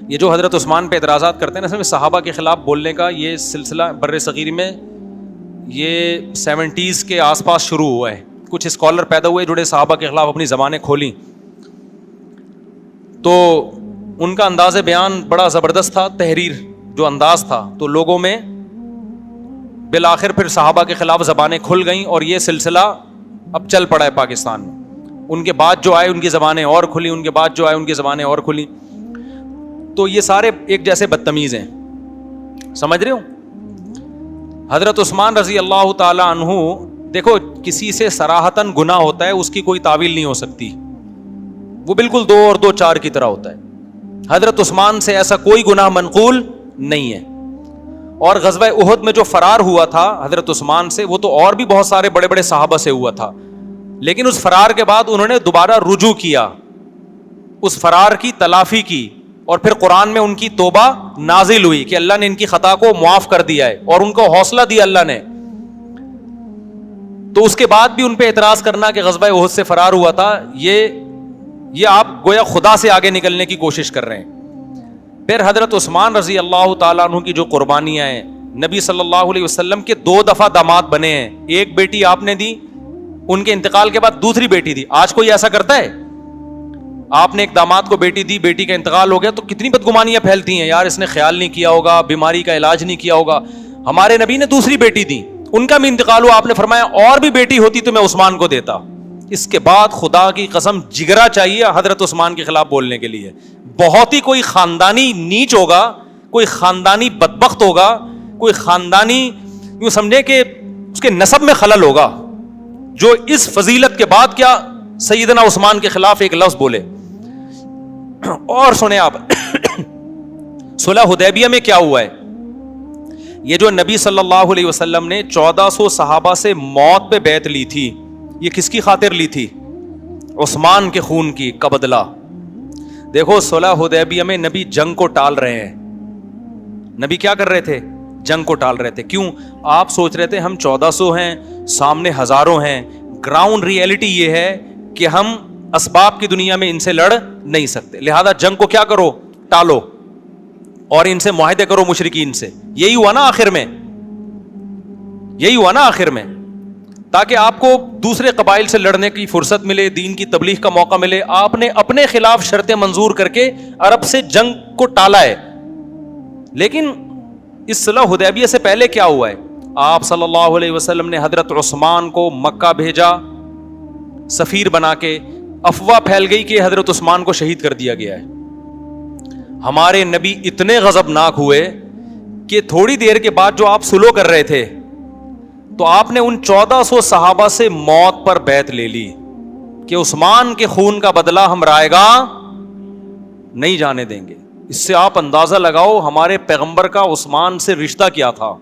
یہ جو حضرت عثمان پہ اعتراضات کرتے ہیں نا، اصل میں صحابہ کے خلاف بولنے کا یہ سلسلہ بر صغیر میں یہ 70s کے آس پاس شروع ہوا ہے. کچھ اسکالر پیدا ہوئے جڑے صحابہ کے خلاف اپنی زبانیں کھولیں، تو ان کا انداز بیان بڑا زبردست تھا، تحریر جو انداز تھا، تو لوگوں میں بالآخر پھر صحابہ کے خلاف زبانیں کھل گئیں اور یہ سلسلہ اب چل پڑا ہے پاکستان میں. ان کے بعد جو آئے ان کی زبانیں اور کھلی، ان کے بعد جو آئے ان کی زبانیں اور کھلی. تو یہ سارے ایک جیسے بدتمیز ہیں، سمجھ رہے ہو. حضرت عثمان رضی اللہ تعالی عنہ، دیکھو کسی سے صراحتاً گناہ ہوتا ہے اس کی کوئی تعویل نہیں ہو سکتی، وہ بالکل 2 اور 2 4 کی طرح ہوتا ہے. حضرت عثمان سے ایسا کوئی گناہ منقول نہیں ہے. اور غزوہ احد میں جو فرار ہوا تھا حضرت عثمان سے، وہ تو اور بھی بہت سارے بڑے بڑے صحابہ سے ہوا تھا، لیکن اس فرار کے بعد انہوں نے دوبارہ رجوع کیا، اس فرار کی تلافی کی، اور پھر قرآن میں ان کی توبہ نازل ہوئی کہ اللہ نے ان کی خطا کو معاف کر دیا ہے اور ان کو حوصلہ دیا اللہ نے. تو اس کے بعد بھی ان پہ اعتراض کرنا کہ غزوہ احد سے فرار ہوا تھا، یہ آپ گویا خدا سے آگے نکلنے کی کوشش کر رہے ہیں. پھر حضرت عثمان رضی اللہ تعالیٰ عنہ کی جو قربانیاں ہیں، نبی صلی اللہ علیہ وسلم کے 2 دفعہ داماد بنے ہیں. ایک بیٹی آپ نے دی، ان کے انتقال کے بعد دوسری بیٹی دی. آج کوئی ایسا کرتا ہے؟ آپ نے ایک داماد کو بیٹی دی، بیٹی کا انتقال ہو گیا تو کتنی بدگمانیاں پھیلتی ہیں، یار اس نے خیال نہیں کیا ہوگا، بیماری کا علاج نہیں کیا ہوگا. ہمارے نبی نے دوسری بیٹی دی، ان کا بھی انتقال ہوا، آپ نے فرمایا اور بھی بیٹی ہوتی تو میں عثمان کو دیتا. اس کے بعد خدا کی قسم جگرا چاہیے حضرت عثمان کے خلاف بولنے کے لیے. بہت ہی کوئی خاندانی نیچ ہوگا، کوئی خاندانی بدبخت ہوگا، کوئی خاندانی یوں سمجھے کہ اس کے نسب میں خلل ہوگا، جو اس فضیلت کے بعد کیا سیدنا عثمان کے خلاف ایک لفظ بولے. اور سنیں آپ صلح حدیبیہ میں کیا ہوا ہے. یہ جو نبی صلی اللہ علیہ وسلم نے 1400 صحابہ سے موت پہ بیعت لی تھی، یہ کس کی خاطر لی تھی؟ عثمان کے خون کی کا بدلہ. دیکھو صلح حدیبیہ میں نبی جنگ کو ٹال رہے ہیں. نبی کیا کر رہے تھے؟ جنگ کو ٹال رہے تھے. کیوں؟ آپ سوچ رہے تھے ہم 1400 ہیں، سامنے ہزاروں ہیں. گراؤنڈ ریئلٹی یہ ہے کہ ہم اسباب کی دنیا میں ان سے لڑ نہیں سکتے، لہذا جنگ کو کیا کرو؟ ٹالو اور ان سے معاہدے کرو مشرکین سے. یہی ہوا نا آخر میں، یہی ہوا نا آخر میں، تاکہ آپ کو دوسرے قبائل سے لڑنے کی فرصت ملے، دین کی تبلیغ کا موقع ملے. آپ نے اپنے خلاف شرطیں منظور کر کے عرب سے جنگ کو ٹالا ہے. لیکن اس صلح حدیبیہ سے پہلے کیا ہوا ہے؟ آپ صلی اللہ علیہ وسلم نے حضرت عثمان کو مکہ بھیجا سفیر بنا کے. افواہ پھیل گئی کہ حضرت عثمان کو شہید کر دیا گیا ہے. ہمارے نبی اتنے غضبناک ہوئے کہ تھوڑی دیر کے بعد جو آپ صلح کر رہے تھے تو آپ نے ان 1400 صحابہ سے موت پر بیعت لے لی کہ عثمان کے خون کا بدلہ ہم رائے گا نہیں جانے دیں گے. اس سے آپ اندازہ لگاؤ ہمارے پیغمبر کا عثمان سے رشتہ کیا تھا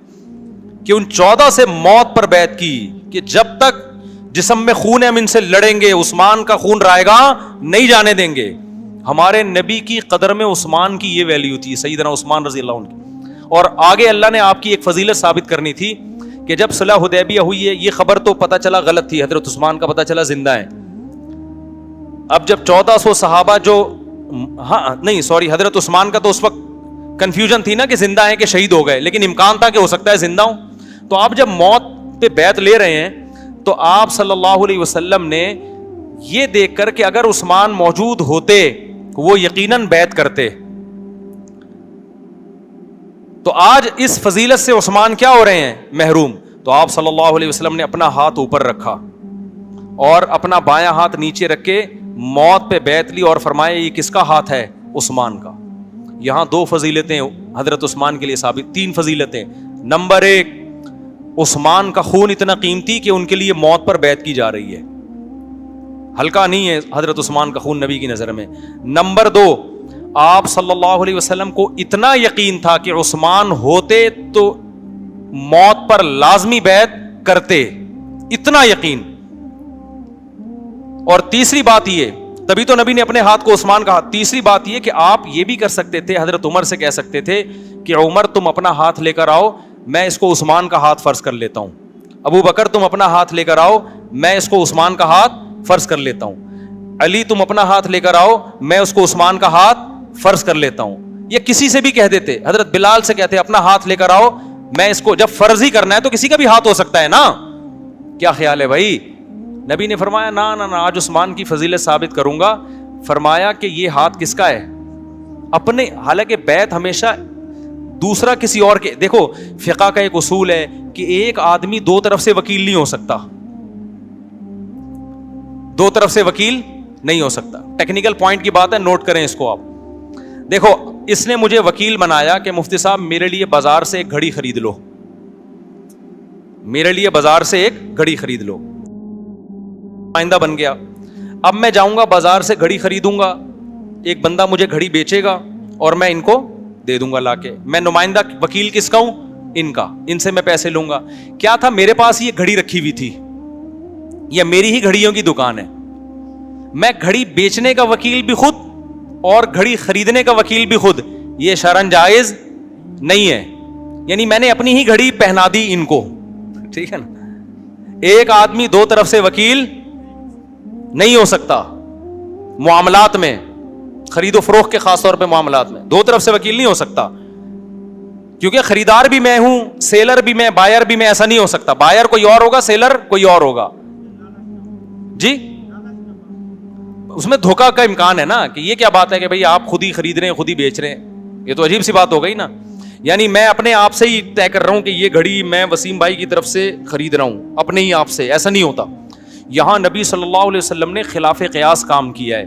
کہ ان 14 سے موت پر بیعت کی کہ جب تک جسم میں خون ہے ہم ان سے لڑیں گے، عثمان کا خون رائے گا نہیں جانے دیں گے. ہمارے نبی کی قدر میں عثمان کی یہ ویلیو تھی، سیدنا عثمان رضی اللہ عنہ کی. اور آگے اللہ نے آپ کی ایک فضیلت ثابت کرنی تھی کہ جب صلح حدیبیہ ہوئی ہے، یہ خبر تو پتہ چلا غلط تھی، حضرت عثمان کا پتہ چلا زندہ ہیں. اب جب 1400 صحابہ جو حضرت عثمان کا تو اس وقت کنفیوژن تھی نا کہ زندہ ہیں کہ شہید ہو گئے، لیکن امکان تھا کہ ہو سکتا ہے زندہ ہوں. تو آپ جب موت پہ بیعت لے رہے ہیں تو آپ صلی اللہ علیہ وسلم نے یہ دیکھ کر کہ اگر عثمان موجود ہوتے وہ یقیناً بیعت کرتے. تو آج اس فضیلت سے عثمان کیا ہو رہے ہیں؟ محروم. تو آپ صلی اللہ علیہ وسلم نے اپنا ہاتھ اوپر رکھا اور اپنا بایاں ہاتھ نیچے رکھ کے موت پہ بیعت لی اور فرمایا یہ کس کا ہاتھ ہے؟ عثمان کا. یہاں 2 فضیلتیں حضرت عثمان کے لیے ثابت، 3 فضیلتیں. نمبر 1، عثمان کا خون اتنا قیمتی کہ ان کے لیے موت پر بیعت کی جا رہی ہے، ہلکا نہیں ہے حضرت عثمان کا خون نبی کی نظر میں. نمبر 2، آپ صلی اللہ علیہ وسلم کو اتنا یقین تھا کہ عثمان ہوتے تو موت پر لازمی بیعت کرتے، اتنا یقین. اور تیسری بات یہ، تبھی تو نبی نے اپنے ہاتھ کو عثمان کا ہاتھ. تیسری بات یہ کہ آپ یہ بھی کر سکتے تھے، حضرت عمر سے کہہ سکتے تھے کہ عمر تم اپنا ہاتھ لے کر آؤ، میں اس کو عثمان کا ہاتھ فرض کر لیتا ہوں. ابو بکر تم اپنا ہاتھ لے کر آؤ، میں اس کو عثمان کا ہاتھ فرض کر لیتا ہوں. علی تم اپنا ہاتھ لے کر آؤ، میں اس کو عثمان کا ہاتھ فرض کر لیتا ہوں. یہ کسی سے بھی کہہ دیتے, حضرت بلال سے کہتے اپنا ہاتھ لے کر آؤ, میں اس کو جب فرض ہی کرنا ہے تو کسی کا بھی ہاتھ ہو سکتا ہے نا, کیا خیال ہے بھائی؟ نبی نے فرمایا نا نا نا, آج عثمان کی فضیلت ثابت کروں گا. فرمایا کہ یہ ہاتھ کس کا ہے؟ اپنے. حالانکہ بیعت ہمیشہ دوسرا کسی اور کے, دیکھو فقہ کا ایک اصول ہے کہ ایک آدمی دو طرف سے وکیل نہیں ہو سکتا, دو طرف سے وکیل نہیں ہو سکتا. ٹیکنیکل پوائنٹ کی بات ہے, نوٹ کریں اس کو آپ. دیکھو اس نے مجھے وکیل بنایا کہ مفتی صاحب میرے لیے بازار سے ایک گھڑی خرید لو, میرے لیے بازار سے ایک گھڑی خرید لو. آئندہ بن گیا. اب میں جاؤں گا بازار سے گھڑی خریدوں گا, ایک بندہ مجھے گھڑی بیچے گا اور میں ان کو دے دوں گا لا کے. میں نمائندہ وکیل کس کا ہوں؟ ان کا. ان سے میں پیسے لوں گا. کیا تھا میرے پاس یہ گھڑی رکھی ہوئی تھی, یہ میری ہی گھڑیوں کی دکان ہے, میں گھڑی بیچنے کا وکیل بھی خود اور گھڑی خریدنے کا وکیل بھی خود, یہ شرعاً جائز نہیں ہے. یعنی میں نے اپنی ہی گھڑی پہنا دی ان کو, ٹھیک ہے نا. ایک آدمی دو طرف سے وکیل نہیں ہو سکتا معاملات میں, خرید و فروخت کے خاص طور پہ معاملات میں دو طرف سے وکیل نہیں ہو سکتا, کیونکہ خریدار بھی میں ہوں, سیلر بھی میں, بائر بھی میں. ایسا نہیں ہو سکتا, بائر کوئی اور ہوگا, سیلر کوئی اور ہوگا. جی اس میں دھوکا کا امکان ہے نا, کہ یہ کیا بات ہے کہ بھئی آپ خود ہی خرید رہے ہیں خود ہی بیچ رہے ہیں, یہ تو عجیب سی بات ہو گئی نا. یعنی میں اپنے آپ سے ہی طے کر رہا ہوں کہ یہ گھڑی میں وسیم بھائی کی طرف سے خرید رہا ہوں, اپنے ہی آپ سے. ایسا نہیں ہوتا. یہاں نبی صلی اللہ علیہ وسلم نے خلاف قیاس کام کیا ہے.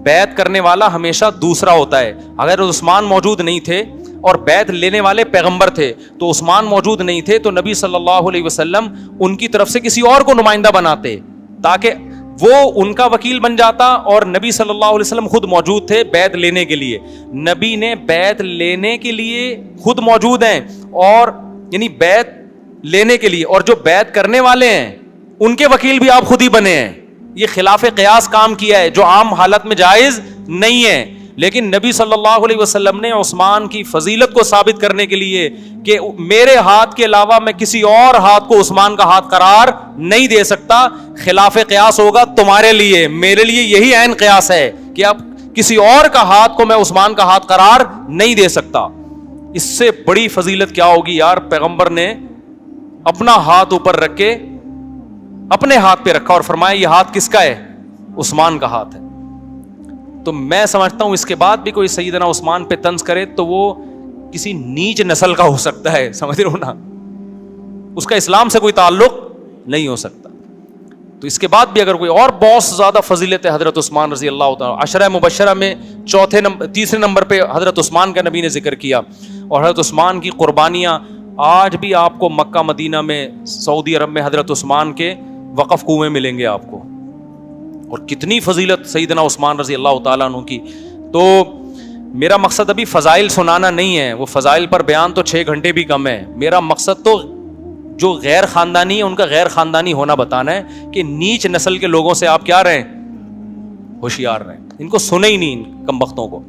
بیعت کرنے والا ہمیشہ دوسرا ہوتا ہے. اگر عثمان موجود نہیں تھے اور بیعت لینے والے پیغمبر تھے, تو عثمان موجود نہیں تھے تو نبی صلی اللہ علیہ وسلم ان کی طرف سے کسی اور کو نمائندہ بناتے تاکہ وہ ان کا وکیل بن جاتا, اور نبی صلی اللہ علیہ وسلم خود موجود تھے بیعت لینے کے لیے. نبی نے بیعت لینے کے لیے خود موجود ہیں, اور یعنی بیعت لینے کے لیے, اور جو بیعت کرنے والے ہیں ان کے وکیل بھی آپ خود ہی بنے ہیں. یہ خلاف قیاس کام کیا ہے جو عام حالت میں جائز نہیں ہے. لیکن نبی صلی اللہ علیہ وسلم نے عثمان کی فضیلت کو ثابت کرنے کے لیے کہ میرے ہاتھ کے علاوہ میں کسی اور ہاتھ کو عثمان کا ہاتھ قرار نہیں دے سکتا, خلاف قیاس ہوگا تمہارے لیے, میرے لیے یہی عین قیاس ہے کہ اب کسی اور کا ہاتھ کو میں عثمان کا ہاتھ قرار نہیں دے سکتا. اس سے بڑی فضیلت کیا ہوگی یار. پیغمبر نے اپنا ہاتھ اوپر رکھ کے اپنے ہاتھ پہ رکھا اور فرمایا یہ ہاتھ کس کا ہے؟ عثمان کا ہاتھ ہے. تو میں سمجھتا ہوں اس کے بعد بھی کوئی سیدنا عثمان پہ طنز کرے تو وہ کسی نیچ نسل کا ہو سکتا ہے, سمجھ رہے ہو نا, اس کا اسلام سے کوئی تعلق نہیں ہو سکتا. تو اس کے بعد بھی اگر کوئی اور بہت زیادہ فضیلت ہے حضرت عثمان رضی اللہ تعالیٰ. عشرہ مبشرہ میں تیسرے نمبر پہ حضرت عثمان کا نبی نے ذکر کیا, اور حضرت عثمان کی قربانیاں آج بھی آپ کو مکہ مدینہ میں, سعودی عرب میں حضرت عثمان کے وقف کنویں ملیں گے آپ کو. اور کتنی فضیلت سیدنا عثمان رضی اللہ تعالیٰ عنہ کی. تو میرا مقصد ابھی فضائل سنانا نہیں ہے, وہ فضائل پر بیان تو 6 گھنٹے بھی کم ہے. میرا مقصد تو جو غیر خاندانی ہے ان کا غیر خاندانی ہونا بتانا ہے, کہ نیچ نسل کے لوگوں سے آپ کیا رہیں, ہوشیار رہیں. ان کو سنے ہی نہیں, ان کم بختوں کو.